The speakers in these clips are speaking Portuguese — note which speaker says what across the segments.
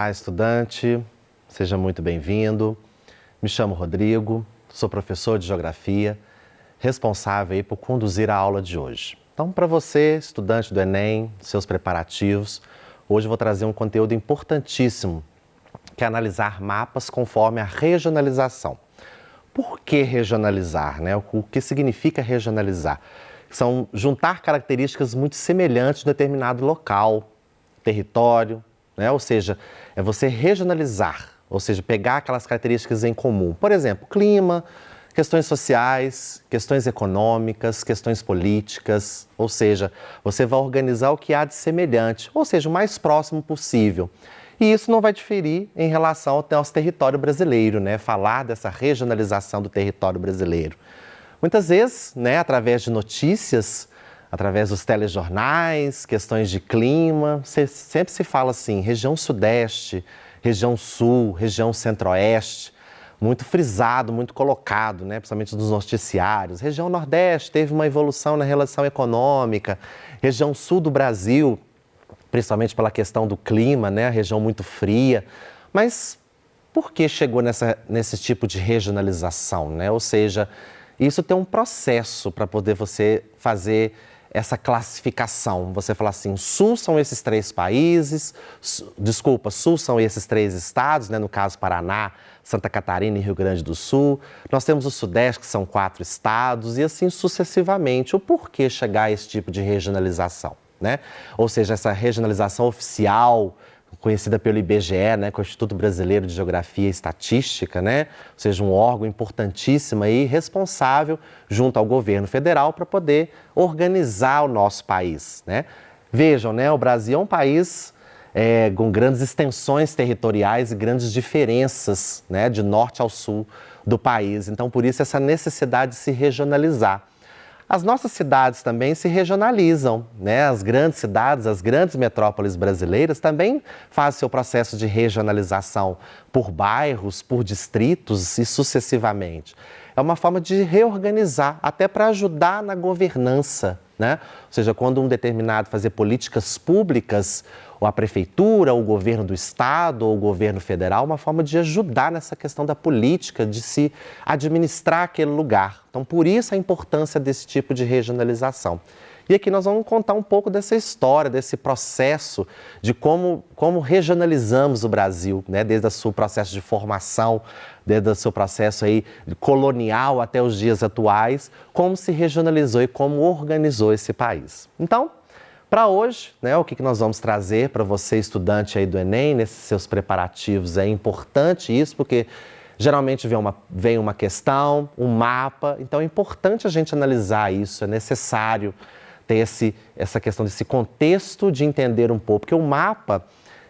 Speaker 1: Olá, estudante, seja muito bem-vindo. Me chamo Rodrigo, sou professor de Geografia, responsável aí por conduzir a aula de hoje. Então, para você, estudante do Enem, seus preparativos, hoje eu vou trazer um conteúdo importantíssimo, que é analisar mapas conforme a regionalização. Por que regionalizar, né? O que significa regionalizar? São juntar características muito semelhantes de determinado local, território, né? Ou seja, é você regionalizar, ou seja, pegar aquelas características em comum. Por exemplo, clima, questões sociais, questões econômicas, questões políticas, ou seja, você vai organizar o que há de semelhante, ou seja, o mais próximo possível. E isso não vai diferir em relação ao nosso território brasileiro, né? Falar dessa regionalização do território brasileiro. Muitas vezes, né, através de notícias, através dos telejornais, questões de clima, sempre se fala assim, região sudeste, região sul, região centro-oeste, muito frisado, muito colocado, né, principalmente nos noticiários. Região nordeste teve uma evolução na relação econômica, região sul do Brasil, principalmente pela questão do clima, né, a região muito fria. Mas por que chegou nesse tipo de regionalização, né? Ou seja, isso tem um processo para poder você fazer essa classificação. Você fala assim, sul são esses três países, sul são esses três estados, né? No caso Paraná, Santa Catarina e Rio Grande do Sul. Nós temos o sudeste, que são 4 estados, e assim sucessivamente. O porquê chegar a esse tipo de regionalização, né? Ou seja, essa regionalização oficial, conhecida pelo IBGE, né, que é o Instituto Brasileiro de Geografia e Estatística, né? Ou seja, um órgão importantíssimo aí, responsável junto ao governo federal para poder organizar o nosso país, né? Vejam, né, o Brasil é um país com grandes extensões territoriais e grandes diferenças, né, de norte ao sul do país. Então, por isso, essa necessidade de se regionalizar. As nossas cidades também se regionalizam, né? As grandes cidades, as grandes metrópoles brasileiras também fazem seu processo de regionalização por bairros, por distritos e sucessivamente. É uma forma de reorganizar, até para ajudar na governança, né? Ou seja, quando um determinado fazer políticas públicas, ou a prefeitura, ou o governo do estado, ou o governo federal, uma forma de ajudar nessa questão da política, de se administrar aquele lugar. Então, por isso a importância desse tipo de regionalização. E aqui nós vamos contar um pouco dessa história, desse processo de como regionalizamos o Brasil, né? Desde o seu processo de formação, desde o seu processo aí colonial até os dias atuais, como se regionalizou e como organizou esse país. Então, para hoje, né, o que nós vamos trazer para você, estudante aí do Enem, nesses seus preparativos, é importante isso, porque geralmente vem uma questão, um mapa, então é importante a gente analisar isso, é necessário ter essa questão desse contexto de entender um pouco, porque o mapa,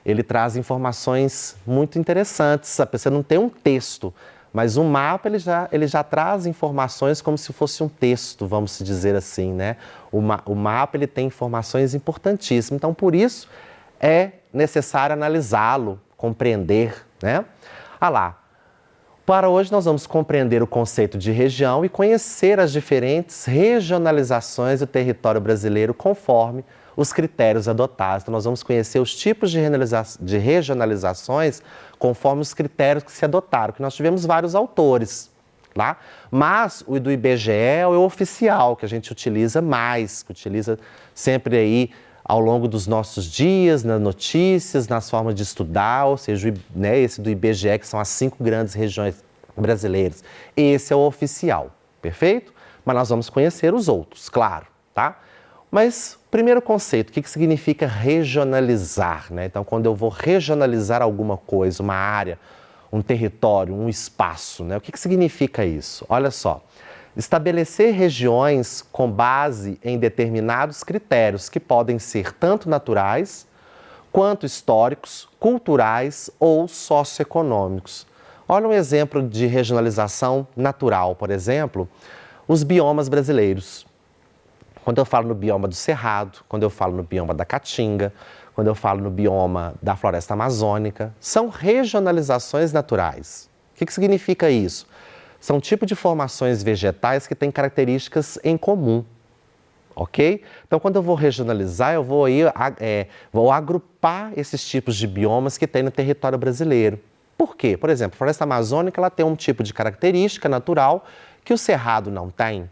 Speaker 1: ele traz informações muito interessantes, você não tem um texto, mas o mapa ele já traz informações como se fosse um texto, vamos dizer assim, né? O mapa ele tem informações importantíssimas, então por isso é necessário analisá-lo, compreender, né? Lá. Para hoje nós vamos compreender o conceito de região e conhecer as diferentes regionalizações do território brasileiro conforme os critérios adotados. Então nós vamos conhecer os tipos de regionalizações conforme os critérios que se adotaram, que nós tivemos vários autores, tá? Mas o do IBGE é o oficial, que a gente utiliza mais, que utiliza sempre aí ao longo dos nossos dias, nas notícias, nas formas de estudar, ou seja, né, esse do IBGE, que são as 5 grandes regiões brasileiras. Esse é o oficial, perfeito? Mas nós vamos conhecer os outros, claro, tá? Mas, primeiro conceito, o que significa regionalizar, né? Então, quando eu vou regionalizar alguma coisa, uma área, um território, um espaço, né? O que significa isso? Olha só. Estabelecer regiões com base em determinados critérios que podem ser tanto naturais, quanto históricos, culturais ou socioeconômicos. Olha um exemplo de regionalização natural, por exemplo, os biomas brasileiros. Quando eu falo no bioma do Cerrado, quando eu falo no bioma da Caatinga, quando eu falo no bioma da floresta amazônica, são regionalizações naturais. O que significa isso? São tipos de formações vegetais que têm características em comum. ok? Então, quando eu vou regionalizar, eu vou, vou agrupar esses tipos de biomas que tem no território brasileiro. Por quê? Por exemplo, a floresta amazônica ela tem um tipo de característica natural que o cerrado não tem,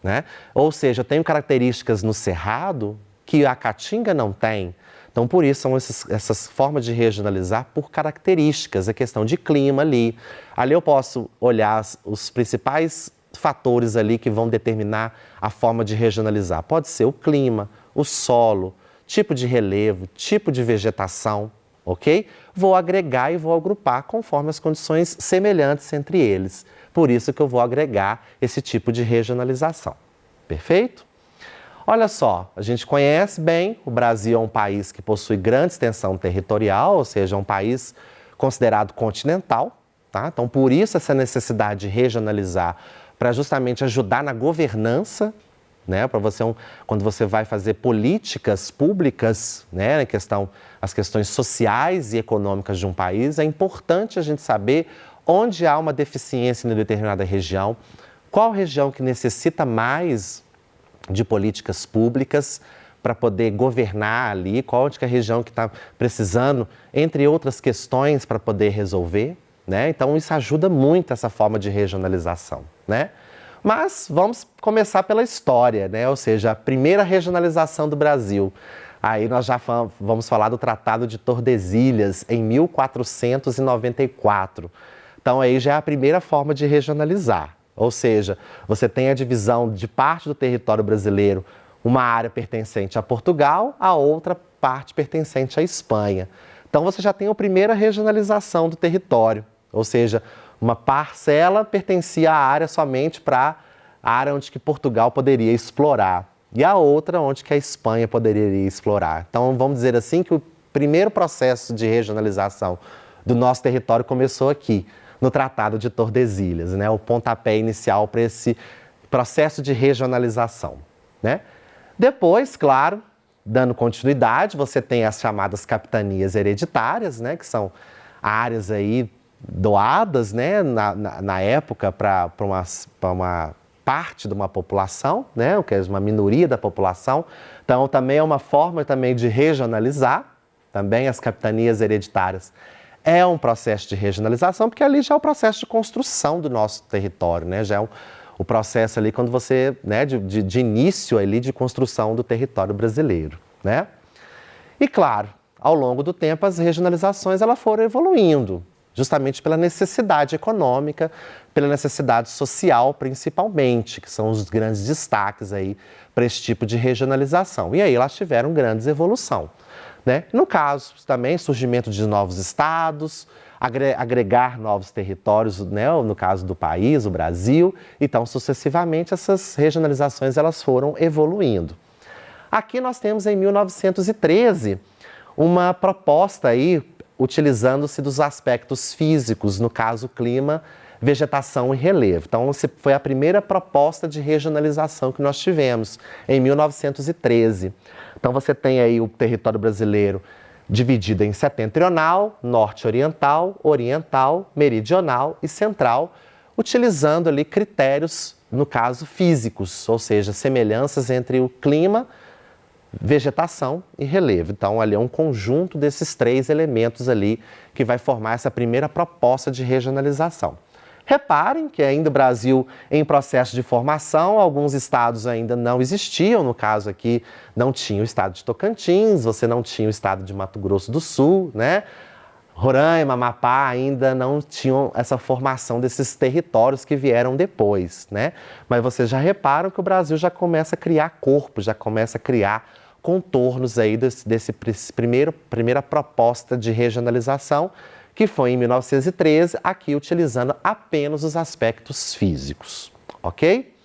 Speaker 1: né? Ou seja, eu tenho características no cerrado que a caatinga não tem. Então, por isso, são essas formas de regionalizar por características, a questão de clima ali. Ali eu posso olhar os principais fatores ali que vão determinar a forma de regionalizar. Pode ser o clima, o solo, tipo de relevo, tipo de vegetação, ok? Vou agregar e vou agrupar conforme as condições semelhantes entre eles. Por isso que eu vou agregar esse tipo de regionalização. Perfeito? Olha só, a gente conhece bem, o Brasil é um país que possui grande extensão territorial, ou seja, é um país considerado continental, tá? Então, por isso essa necessidade de regionalizar, para justamente ajudar na governança, né? Para você, quando você vai fazer políticas públicas, né? As questões sociais e econômicas de um país, é importante a gente saber onde há uma deficiência em determinada região, qual região que necessita mais de políticas públicas para poder governar ali, qual é a região que está precisando, entre outras questões, para poder resolver, né? Então, isso ajuda muito essa forma de regionalização, né? Mas vamos começar pela história, né? Ou seja, a primeira regionalização do Brasil. Aí nós já vamos falar do Tratado de Tordesilhas, em 1494. Então, aí já é a primeira forma de regionalizar. Ou seja, você tem a divisão de parte do território brasileiro, uma área pertencente a Portugal, a outra parte pertencente à Espanha. Então, você já tem a primeira regionalização do território, ou seja, uma parcela pertencia à área somente para a área onde que Portugal poderia explorar e a outra onde que a Espanha poderia explorar. Então, vamos dizer assim que o primeiro processo de regionalização do nosso território começou aqui, no Tratado de Tordesilhas, né? O pontapé inicial para esse processo de regionalização, né? Depois, claro, dando continuidade, você tem as chamadas capitanias hereditárias, né? Que são áreas aí doadas, né? Na época para uma parte de uma população, né? Que é uma minoria da população. Então, também é uma forma também de regionalizar, também as capitanias hereditárias. É um processo de regionalização, porque ali já é o processo de construção do nosso território, né? Já é o processo ali quando você, né, de início ali de construção do território brasileiro, né? E claro, ao longo do tempo as regionalizações elas foram evoluindo, justamente pela necessidade econômica, pela necessidade social principalmente, que são os grandes destaques aí para esse tipo de regionalização. E aí elas tiveram grandes evolução. Né? No caso, também, surgimento de novos estados, agregar novos territórios, né? No caso do país, o Brasil. Então, sucessivamente, essas regionalizações elas foram evoluindo. Aqui nós temos, em 1913, uma proposta aí, utilizando-se dos aspectos físicos, no caso, clima, vegetação e relevo. Então, foi a primeira proposta de regionalização que nós tivemos, em 1913. Então, você tem aí o território brasileiro dividido em setentrional, norte-oriental, oriental, meridional e central, utilizando ali critérios, no caso, físicos, ou seja, semelhanças entre o clima, vegetação e relevo. Então, ali é um conjunto desses três elementos ali que vai formar essa primeira proposta de regionalização. Reparem que ainda o Brasil em processo de formação, alguns estados ainda não existiam, no caso aqui não tinha o estado de Tocantins, você não tinha o estado de Mato Grosso do Sul, né? Roraima, Amapá ainda não tinham essa formação desses territórios que vieram depois, né? Mas vocês já reparam que o Brasil já começa a criar corpo, já começa a criar contornos aí desse primeira proposta de regionalização, que foi em 1913, aqui utilizando apenas os aspectos físicos, ok?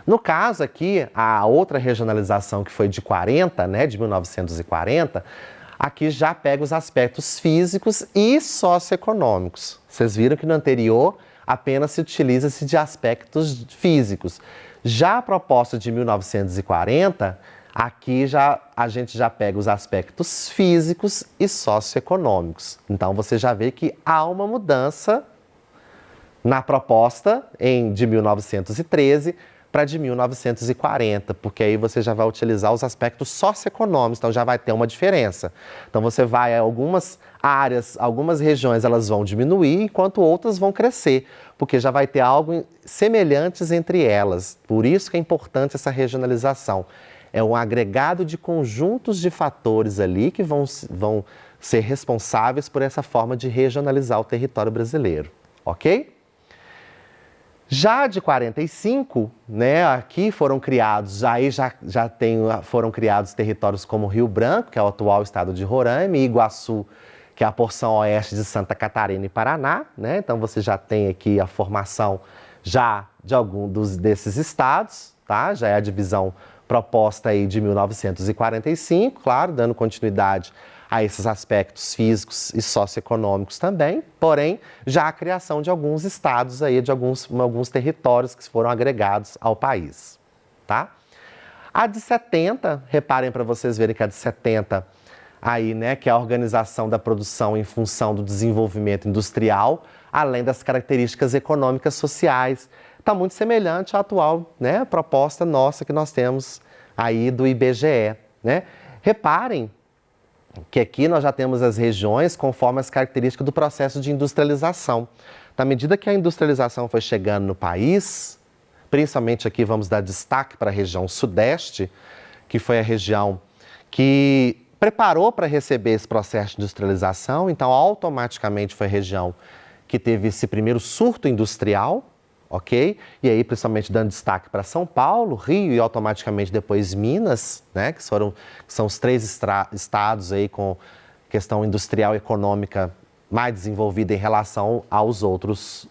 Speaker 1: No caso aqui, a outra regionalização que foi de 40, né, de 1940, aqui já pega os aspectos físicos e socioeconômicos. Vocês viram que no anterior apenas se utiliza-se de aspectos físicos. Já a proposta de 1940, aqui a gente já pega os aspectos físicos e socioeconômicos. Então, você já vê que há uma mudança na proposta de 1913 para de 1940, porque aí você já vai utilizar os aspectos socioeconômicos, então já vai ter uma diferença. Então você vai, algumas áreas, algumas regiões elas vão diminuir, enquanto outras vão crescer, porque já vai ter algo semelhantes entre elas. Por isso que é importante essa regionalização. É um agregado de conjuntos de fatores ali que vão ser responsáveis por essa forma de regionalizar o território brasileiro, ok? Já de 45, né, aqui foram criados, foram criados territórios como Rio Branco, que é o atual estado de Roraima, e Iguaçu, que é a porção oeste de Santa Catarina e Paraná, né? Então você já tem aqui a formação já de algum desses estados, tá? Já é a divisão proposta aí de 1945, claro, dando continuidade a esses aspectos físicos e socioeconômicos também, porém, já a criação de alguns estados aí, de alguns territórios que foram agregados ao país, tá? A de 70, reparem para vocês verem que a de 70 aí, né, que é a organização da produção em função do desenvolvimento industrial, além das características econômicas sociais. Está muito semelhante à atual, né, proposta nossa que nós temos aí do IBGE, né? Reparem que aqui nós já temos as regiões conforme as características do processo de industrialização. Na medida que a industrialização foi chegando no país, principalmente aqui vamos dar destaque para a região sudeste, que foi a região que preparou para receber esse processo de industrialização, então automaticamente foi a região que teve esse primeiro surto industrial, ok? E aí, principalmente dando destaque para São Paulo, Rio e automaticamente depois Minas, né? Que são os três estados aí com questão industrial e econômica mais desenvolvida em relação aos outros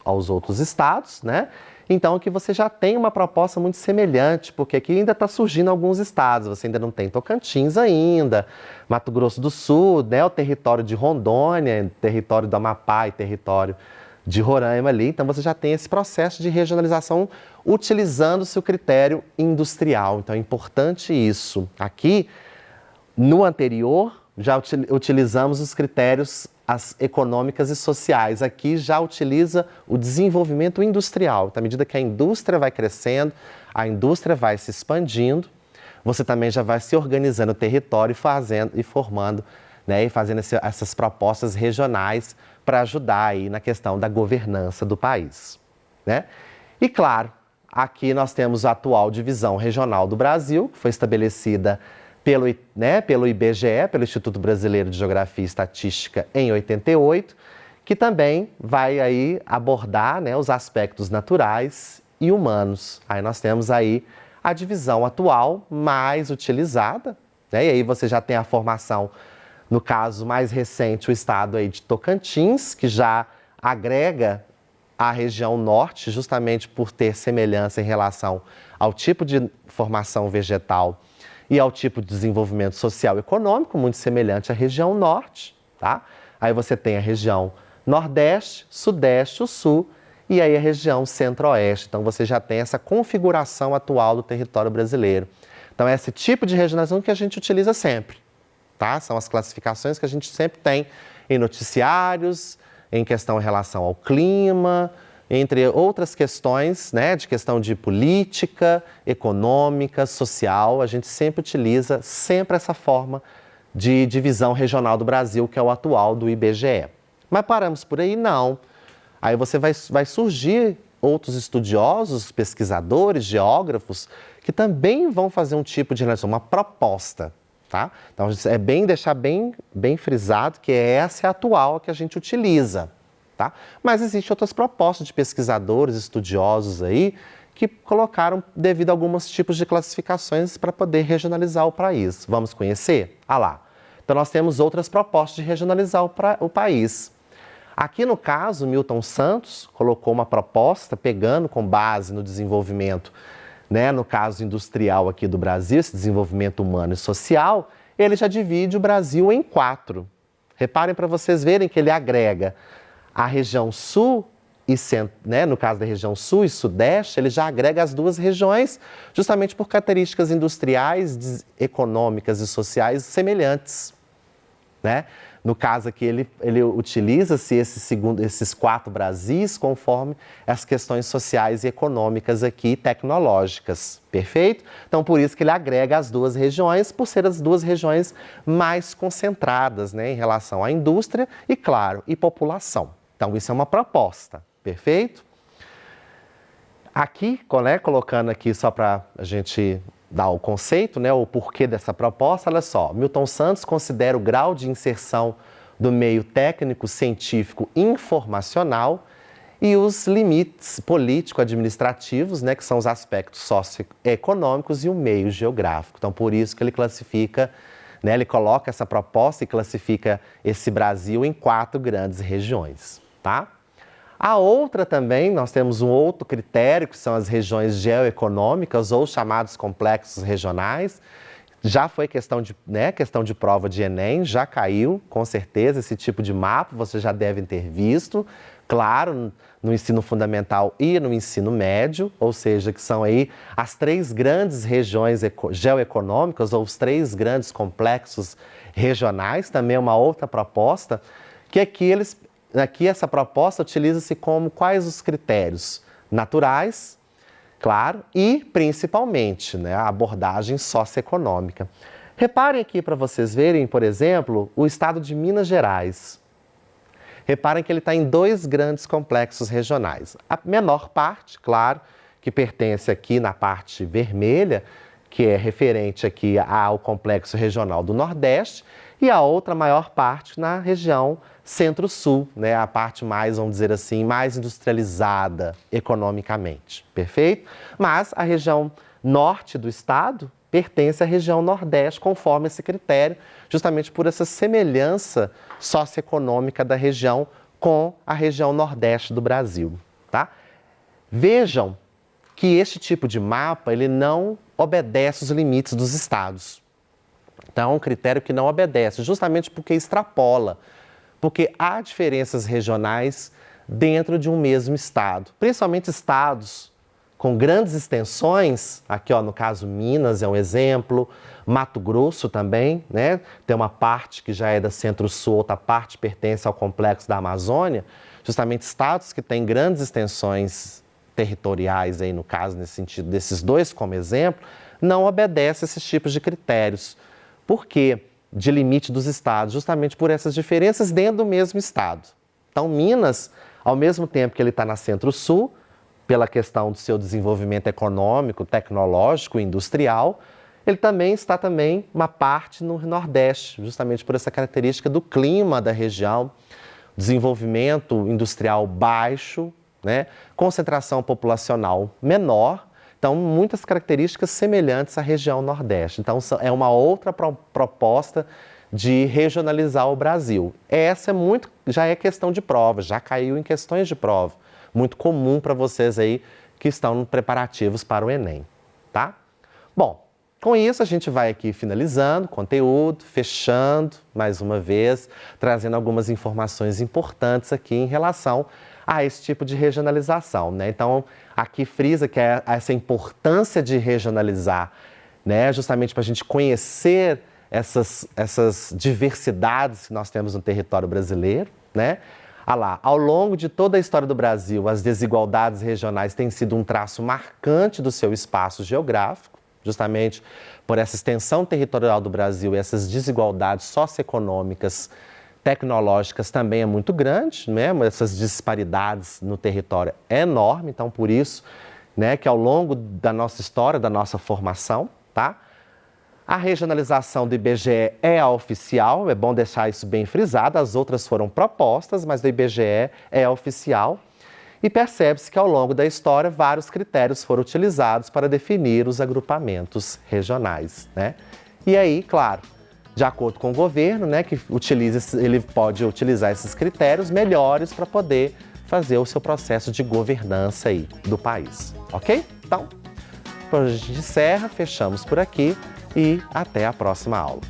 Speaker 1: estados, né? Então, aqui você já tem uma proposta muito semelhante, porque aqui ainda está surgindo alguns estados, você ainda não tem Tocantins ainda, Mato Grosso do Sul, né? O território de Rondônia, território do Amapá e território de Roraima ali, então você já tem esse processo de regionalização utilizando-se o critério industrial. Então é importante isso. Aqui, no anterior, já utilizamos os critérios econômicas e sociais. Aqui já utiliza o desenvolvimento industrial. Então, à medida que a indústria vai crescendo, a indústria vai se expandindo, você também já vai se organizando o território e formando, né, e fazendo essas propostas regionais para ajudar aí na questão da governança do país, né? E claro, aqui nós temos a atual divisão regional do Brasil, que foi estabelecida pelo IBGE, pelo Instituto Brasileiro de Geografia e Estatística, em 88, que também vai aí abordar, né, os aspectos naturais e humanos. Aí nós temos aí a divisão atual mais utilizada, né? E aí você já tem a formação, no caso mais recente, o estado aí de Tocantins, que já agrega a região norte, justamente por ter semelhança em relação ao tipo de formação vegetal e ao tipo de desenvolvimento social e econômico, muito semelhante à região norte, tá? Aí você tem a região nordeste, sudeste, o sul, e aí a região centro-oeste. Então você já tem essa configuração atual do território brasileiro. Então é esse tipo de regionalização que a gente utiliza sempre. Tá? São as classificações que a gente sempre tem em noticiários, em questão em relação ao clima, entre outras questões, né, de questão de política, econômica, social. A gente sempre utiliza essa forma de divisão regional do Brasil, que é o atual do IBGE. Mas paramos por aí? Não. Aí vai surgir outros estudiosos, pesquisadores, geógrafos, que também vão fazer um tipo de relação, uma proposta. Tá? Então, é deixar bem frisado que essa é a atual que a gente utiliza. Tá? Mas existem outras propostas de pesquisadores, estudiosos aí, que colocaram devido a alguns tipos de classificações para poder regionalizar o país. Vamos conhecer? Ah lá. Então, nós temos outras propostas de regionalizar o país. Aqui, no caso, Milton Santos colocou uma proposta pegando com base no desenvolvimento, né, no caso industrial aqui do Brasil, esse desenvolvimento humano e social, ele já divide o Brasil em 4. Reparem para vocês verem que ele agrega a região sul e centro, né, no caso da região sul e sudeste, ele já agrega as duas regiões, justamente por características industriais, econômicas e sociais semelhantes, né? No caso aqui, ele utiliza-se esses 4 Brasis conforme as questões sociais e econômicas aqui, tecnológicas, perfeito? Então, por isso que ele agrega as 2 regiões, por ser as 2 regiões mais concentradas, né, em relação à indústria e, claro, e população. Então, isso é uma proposta, perfeito? Aqui, né, colocando aqui só para a gente dar o conceito, né, o porquê dessa proposta, olha só, Milton Santos considera o grau de inserção do meio técnico, científico e informacional e os limites político-administrativos, né, que são os aspectos socioeconômicos e o meio geográfico. Então, por isso que ele classifica, né, ele coloca essa proposta e classifica esse Brasil em 4 grandes regiões, tá? A outra também, nós temos um outro critério, que são as regiões geoeconômicas ou chamados complexos regionais. Já foi questão de prova de Enem, já caiu, com certeza, esse tipo de mapa, vocês já devem ter visto, claro, no ensino fundamental e no ensino médio, ou seja, que são aí as 3 grandes regiões geoeconômicas ou os 3 grandes complexos regionais, também é uma outra proposta, que aqui essa proposta utiliza-se como quais os critérios naturais, claro, e principalmente, né, a abordagem socioeconômica. Reparem aqui para vocês verem, por exemplo, o estado de Minas Gerais. Reparem que ele está em 2 grandes complexos regionais. A menor parte, claro, que pertence aqui na parte vermelha, que é referente aqui ao complexo regional do Nordeste, e a outra maior parte na região Centro-Sul, né, a parte mais, vamos dizer assim, mais industrializada economicamente, perfeito? Mas a região norte do estado pertence à região Nordeste, conforme esse critério, justamente por essa semelhança socioeconômica da região com a região Nordeste do Brasil, tá? Vejam que este tipo de mapa, ele não obedece os limites dos estados. Então, é um critério que não obedece, justamente porque extrapola, porque há diferenças regionais dentro de um mesmo estado, principalmente estados com grandes extensões, aqui ó, no caso Minas é um exemplo, Mato Grosso também, né? Tem uma parte que já é da Centro-Sul, outra parte pertence ao complexo da Amazônia, justamente estados que têm grandes extensões territoriais, aí no caso, nesse sentido, desses 2 como exemplo, não obedecem a esses tipos de critérios. Por quê? De limite dos estados, justamente por essas diferenças dentro do mesmo estado. Então, Minas, ao mesmo tempo que ele está na Centro-Sul, pela questão do seu desenvolvimento econômico, tecnológico e industrial, ele também está uma parte no Nordeste, justamente por essa característica do clima da região, desenvolvimento industrial baixo, né? Concentração populacional menor. Então, muitas características semelhantes à região Nordeste. Então, é uma outra proposta de regionalizar o Brasil. Essa já é questão de prova, já caiu em questões de prova. Muito comum para vocês aí que estão preparativos para o Enem, tá? Bom, com isso a gente vai aqui finalizando o conteúdo, fechando mais uma vez, trazendo algumas informações importantes aqui em relação a esse tipo de regionalização, né? Então, aqui frisa que é essa importância de regionalizar, né? Justamente para a gente conhecer essas diversidades que nós temos no território brasileiro, né? Ah lá, ao longo de toda a história do Brasil, as desigualdades regionais têm sido um traço marcante do seu espaço geográfico, justamente por essa extensão territorial do Brasil e essas desigualdades socioeconômicas, tecnológicas também é muito grande, né? Essas disparidades no território é enorme, então por isso, né, que ao longo da nossa história, da nossa formação, tá? A regionalização do IBGE é a oficial, é bom deixar isso bem frisado, as outras foram propostas, mas do IBGE é a oficial. E percebe-se que ao longo da história vários critérios foram utilizados para definir os agrupamentos regionais, né? E aí, claro, de acordo com o governo, né, que ele pode utilizar esses critérios melhores para poder fazer o seu processo de governança aí do país, ok? Então, a gente encerra, fechamos por aqui e até a próxima aula.